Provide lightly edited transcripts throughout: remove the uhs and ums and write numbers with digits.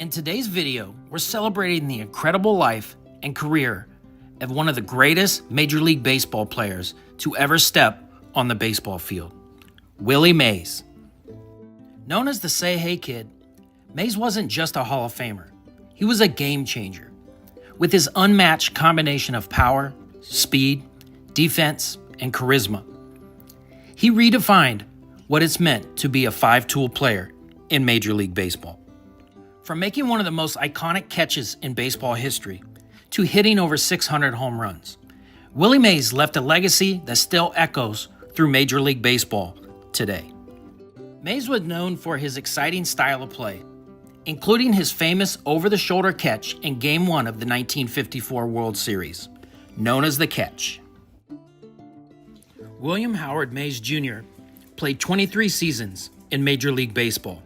In today's video, we're celebrating the incredible life and career of one of the greatest Major League Baseball players to ever step on the baseball field, Willie Mays. Known as the Say Hey Kid, Mays wasn't just a Hall of Famer. He was a game changer. With his unmatched combination of power, speed, defense, and charisma, he redefined what it's meant to be a five-tool player in Major League Baseball. From making one of the most iconic catches in baseball history to hitting over 600 home runs, Willie Mays left a legacy that still echoes through Major League Baseball today. Mays was known for his exciting style of play, including his famous over-the-shoulder catch in Game 1 of the 1954 World Series, known as the catch. William Howard Mays Jr. played 23 seasons in Major League Baseball,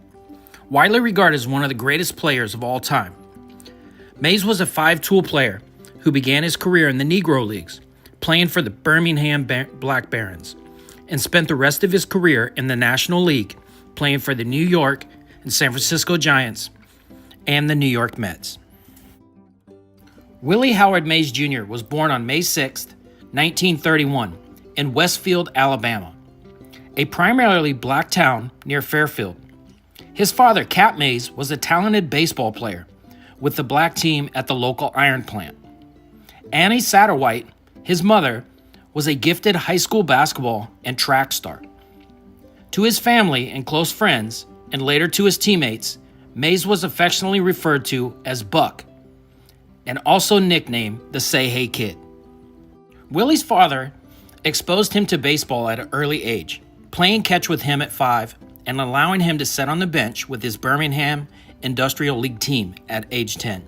widely regarded as one of the greatest players of all time. Mays was a five-tool player who began his career in the Negro Leagues, playing for the Birmingham Black Barons, and spent the rest of his career in the National League, playing for the New York and San Francisco Giants and the New York Mets. Willie Howard Mays Jr. was born on May 6, 1931, in Westfield, Alabama, a primarily black town near Fairfield. His father, Cap Mays, was a talented baseball player with the black team at the local iron plant. Annie Satterwhite, his mother, was a gifted high school basketball and track star. To his family and close friends, and later to his teammates, Mays was affectionately referred to as Buck, and also nicknamed the Say Hey Kid. Willie's father exposed him to baseball at an early age, playing catch with him at 5 and allowing him to sit on the bench with his Birmingham Industrial League team at age 10.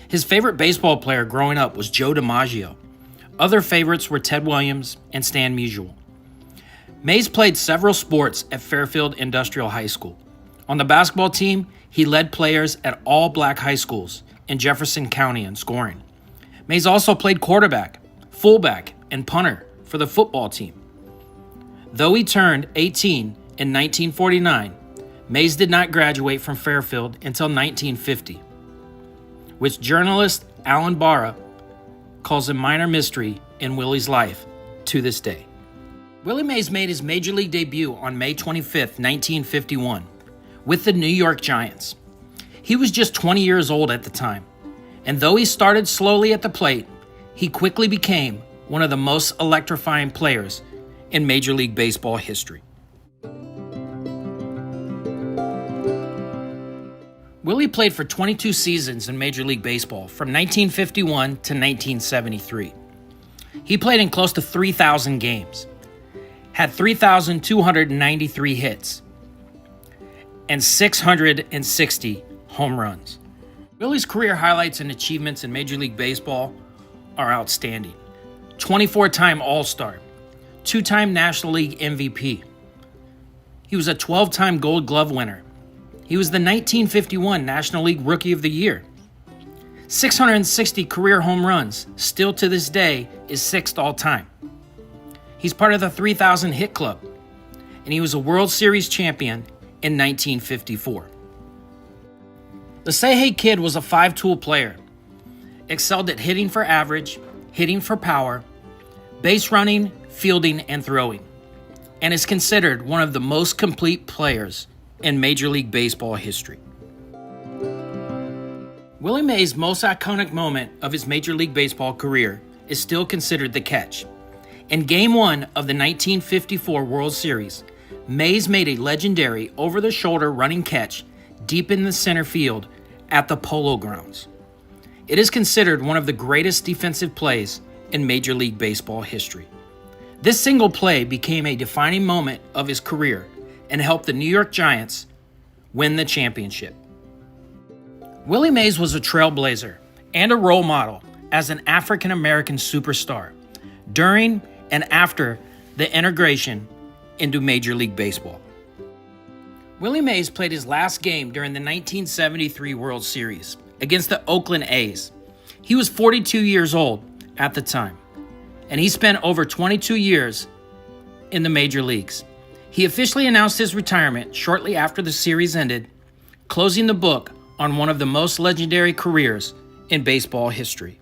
His favorite baseball player growing up was Joe DiMaggio. Other favorites were Ted Williams and Stan Musial. Mays played several sports at Fairfield Industrial High School. On the basketball team, he led players at all black high schools in Jefferson County in scoring. Mays also played quarterback, fullback, and punter for the football team. Though he turned 18 in 1949, Mays did not graduate from Fairfield until 1950, which journalist Alan Barra calls a minor mystery in Willie's life to this day. Willie Mays made his Major League debut on May 25, 1951, with the New York Giants. He was just 20 years old at the time, and though he started slowly at the plate, he quickly became one of the most electrifying players in Major League Baseball history. Willie played for 22 seasons in Major League Baseball from 1951 to 1973. He played in close to 3,000 games, had 3,293 hits, and 660 home runs. Willie's career highlights and achievements in Major League Baseball are outstanding. 24-time All-Star, 2-time National League MVP. He was a 12-time Gold Glove winner. He was the 1951 National League Rookie of the Year. 660 career home runs, still to this day, is 6th all-time. He's part of the 3,000 hit club, and he was a World Series champion in 1954. The Say Hey Kid was a five-tool player, excelled at hitting for average, hitting for power, base running, fielding, and throwing, and is considered one of the most complete players in Major League Baseball history. Willie Mays' most iconic moment of his Major League Baseball career is still considered the catch. In Game 1 of the 1954 World Series, Mays made a legendary over-the-shoulder running catch deep in the center field at the Polo Grounds. It is considered one of the greatest defensive plays in Major League Baseball history. This single play became a defining moment of his career and helped the New York Giants win the championship. Willie Mays was a trailblazer and a role model as an African-American superstar during and after the integration into Major League Baseball. Willie Mays played his last game during the 1973 World Series against the Oakland A's. He was 42 years old at the time, and he spent over 22 years in the major leagues. He officially announced his retirement shortly after the series ended, closing the book on one of the most legendary careers in baseball history.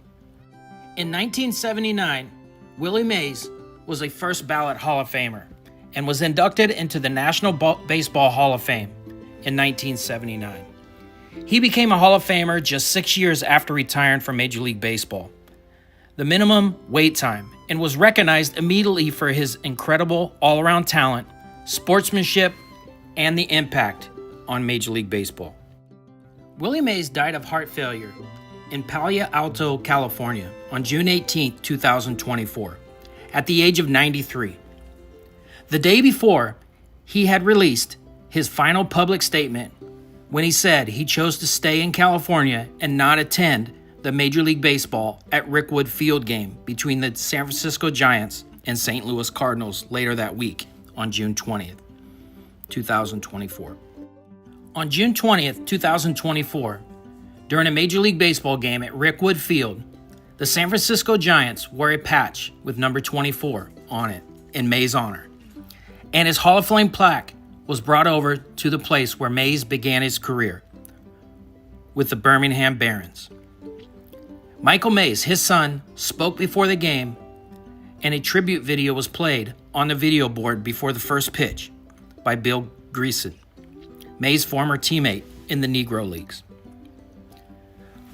In 1979, Willie Mays was a first ballot Hall of Famer and was inducted into the National Baseball Hall of Fame in 1979. He became a Hall of Famer just 6 years after retiring from Major League Baseball, the minimum wait time, and was recognized immediately for his incredible all-around talent, sportsmanship, and the impact on Major League Baseball. Willie Mays died of heart failure in Palo Alto, California on June 18, 2024, at the age of 93. The day before, he had released his final public statement when he said he chose to stay in California and not attend the Major League Baseball at Rockwood Field game between the San Francisco Giants and St. Louis Cardinals later that week on June 20th, 2024. On June 20th, 2024, during a Major League Baseball game at Rockwood Field, the San Francisco Giants wore a patch with number 24 on it in Mays' honor, and his Hall of Fame plaque was brought over to the place where Mays began his career, with the Birmingham Barons. Michael Mays, his son, spoke before the game, and a tribute video was played on the video board before the first pitch by Bill Greason, Mays' former teammate in the Negro Leagues.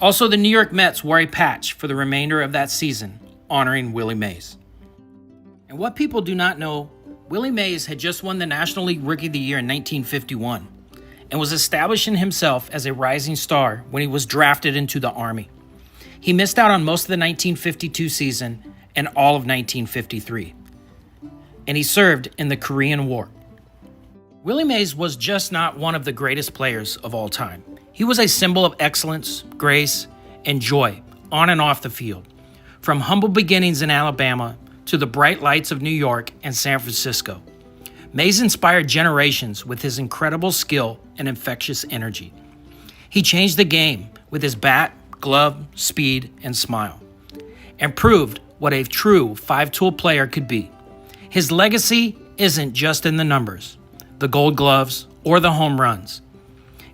Also, the New York Mets wore a patch for the remainder of that season, honoring Willie Mays. And what people do not know, Willie Mays had just won the National League Rookie of the Year in 1951 and was establishing himself as a rising star when he was drafted into the Army. He missed out on most of the 1952 season and all of 1953, and he served in the Korean War. Willie Mays was just not one of the greatest players of all time. He was a symbol of excellence, grace, and joy on and off the field. From humble beginnings in Alabama to the bright lights of New York and San Francisco, Mays inspired generations with his incredible skill and infectious energy. He changed the game with his bat, glove, speed, and smile, and proved what a true five-tool player could be. His legacy isn't just in the numbers, the gold gloves, or the home runs.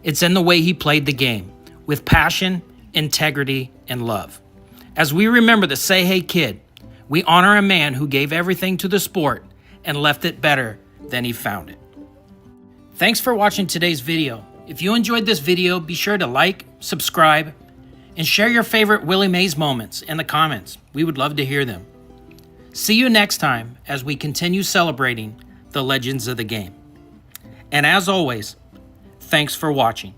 It's in the way he played the game, with passion, integrity, and love. As we remember the Say Hey Kid, we honor a man who gave everything to the sport and left it better than he found it. Thanks for watching today's video. If you enjoyed this video, be sure to like, subscribe, and share your favorite Willie Mays moments in the comments. We would love to hear them. See you next time as we continue celebrating the legends of the game. And as always, thanks for watching.